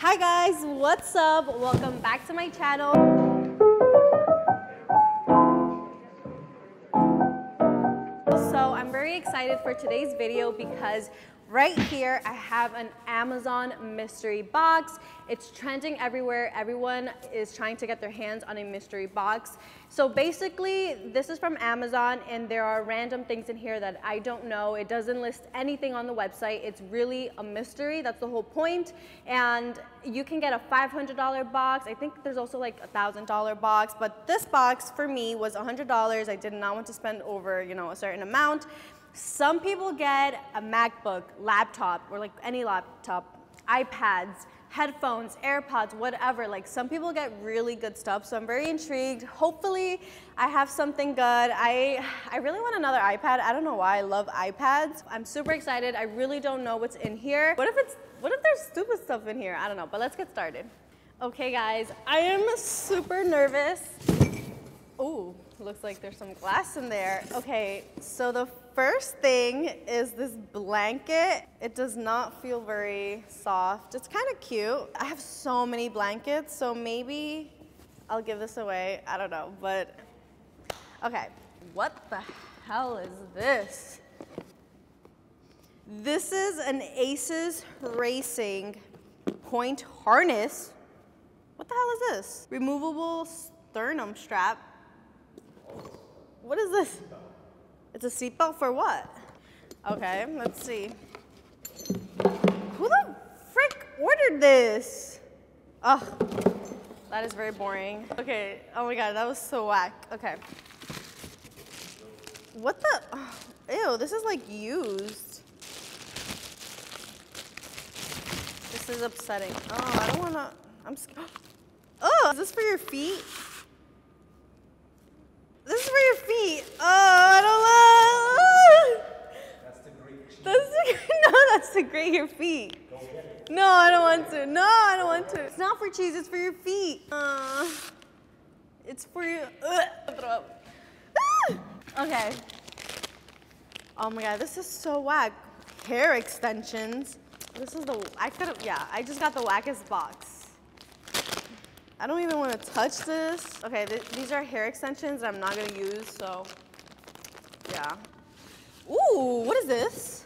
Hi guys, what's up? Welcome back to my channel. So I'm very excited for today's video because right here I have an Amazon mystery box. It's trending everywhere. Everyone is trying to get their hands on a mystery box. So basically this is from Amazon and there are random things in here that I don't know. It doesn't list anything on the website. It's really a mystery. That's the whole point. And you can get a $500 box. I think there's also like a $1,000 box, but this box for me was $100. I did not want to spend over, a certain amount. Some people get a MacBook, laptop, or like any laptop, iPads, headphones, AirPods, whatever. Like some people get really good stuff, so I'm very intrigued. Hopefully I have something good. I really want another iPad. I don't know why, I love iPads. I'm super excited. I really don't know what's in here. What if there's stupid stuff in here? I don't know, but let's get started. Okay guys, I am super nervous. Ooh, looks like there's some glass in there. Okay, so the first thing is this blanket. It does not feel very soft. It's kind of cute. I have so many blankets, so maybe I'll give this away. I don't know, but okay. What the hell is this? This is an Aces Racing point harness. What the hell is this? Removable sternum strap. What is this? It's a seatbelt for what? Okay, let's see. Who the frick ordered this? Oh, that is very boring. Okay, oh my God, that was so whack. Okay. What the? Oh, ew, this is like used. This is upsetting. Oh, I don't wanna, I'm scared. Oh, is this for your feet? This is for your feet. Oh, I don't know. That's to grate. No, that's to grate your feet. Go get it. No, I don't want to. No, I don't want to. It's not for cheese, it's for your feet. It's for your, throw up. Okay. Oh my God, this is so whack. Hair extensions. This is I just got the wackest box. I don't even want to touch this. Okay, these are hair extensions I'm not gonna use, so yeah. Ooh, what is this?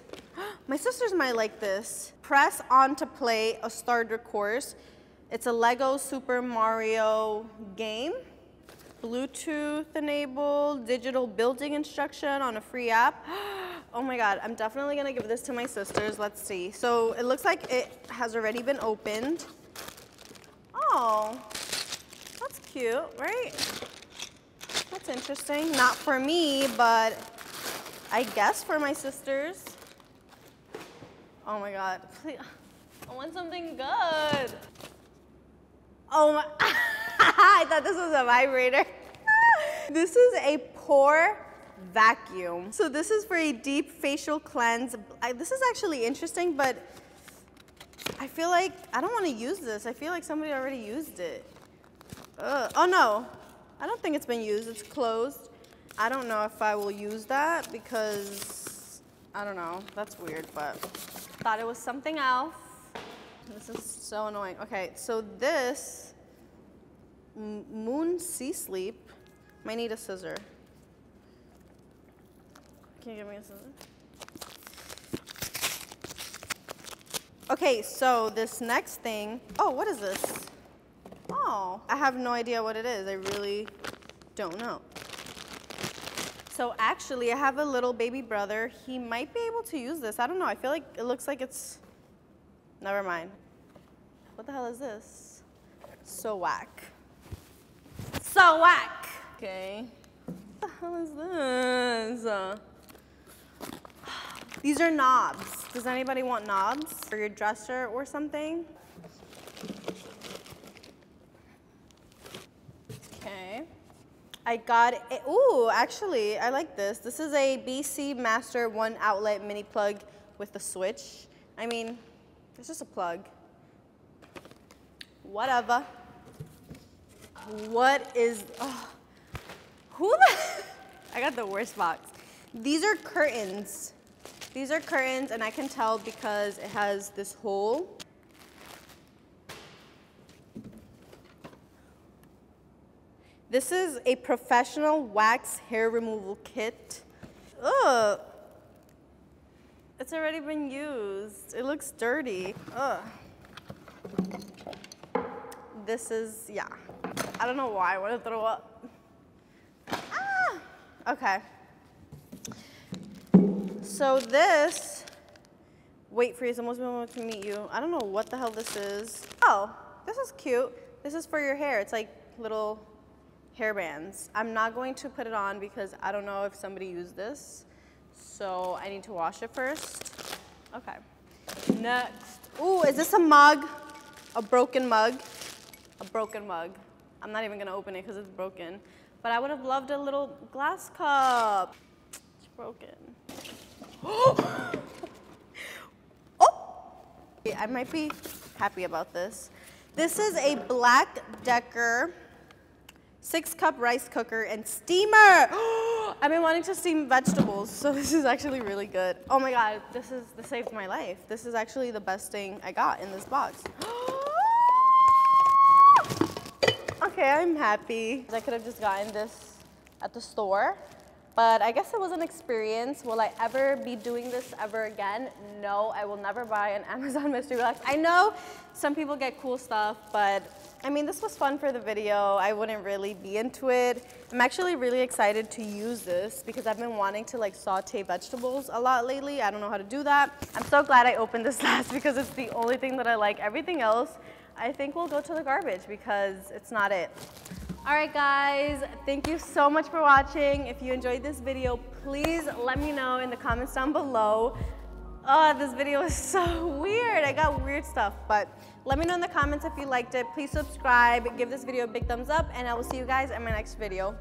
My sisters might like this. Press on to play a starter course. It's a Lego Super Mario game. Bluetooth enabled, digital building instruction on a free app. Oh my God, I'm definitely gonna give this to my sisters. Let's see. So it looks like it has already been opened. Oh. That's cute, right? That's interesting. Not for me, but I guess for my sisters. Oh my God, please. I want something good. Oh my, I thought this was a vibrator. This is a pore vacuum. So this is for a deep facial cleanse. This is actually interesting, but I feel like I don't want to use this. I feel like somebody already used it. Oh no, I don't think it's been used. It's closed. I don't know if I will use that because, I don't know, that's weird, but thought it was something else. This is so annoying. Okay, so this Moon Sea Sleep, might need a scissor. Can you give me a scissor? Okay, so this next thing, oh, what is this? Oh, I have no idea what it is. I really don't know. So actually, I have a little baby brother. He might be able to use this. I don't know. I feel like it looks like it's, never mind. What the hell is this? So whack. So whack. Okay. What the hell is this? These are knobs. Does anybody want knobs for your dresser or something? Okay. I got it. Ooh, actually, I like this. This is a BC Master 1 outlet mini plug with a switch. I mean, it's just a plug. Whatever. What is, who the, I got the worst box. These are curtains. These are curtains, and I can tell because it has this hole. This is a professional wax hair removal kit. Ugh. It's already been used. It looks dirty. Ugh. This is, yeah. I don't know why I want to throw up. Ah! Okay. So this, wait for you, someone's been wanting to meet you. I don't know what the hell this is. Oh, this is cute. This is for your hair. It's like little hair bands. I'm not going to put it on because I don't know if somebody used this. So I need to wash it first. Okay. Next. Ooh, is this a mug? A broken mug? A broken mug. I'm not even gonna open it because it's broken. But I would have loved a little glass cup. It's broken. Oh! I might be happy about this. This is a Black Decker 6-cup rice cooker and steamer. I've been wanting to steam vegetables, so this is actually really good. Oh my God, this saved my life. This is actually the best thing I got in this box. Okay, I'm happy. I could have just gotten this at the store, but I guess it was an experience. Will I ever be doing this ever again? No, I will never buy an Amazon mystery box. I know some people get cool stuff, but I mean, this was fun for the video. I wouldn't really be into it. I'm actually really excited to use this because I've been wanting to like saute vegetables a lot lately. I don't know how to do that. I'm so glad I opened this last because it's the only thing that I like. Everything else, I think will go to the garbage because it's not it. All right, guys, thank you so much for watching. If you enjoyed this video, please let me know in the comments down below. Oh, this video is so weird. I got weird stuff, but let me know in the comments if you liked it. Please subscribe, give this video a big thumbs up, and I will see you guys in my next video.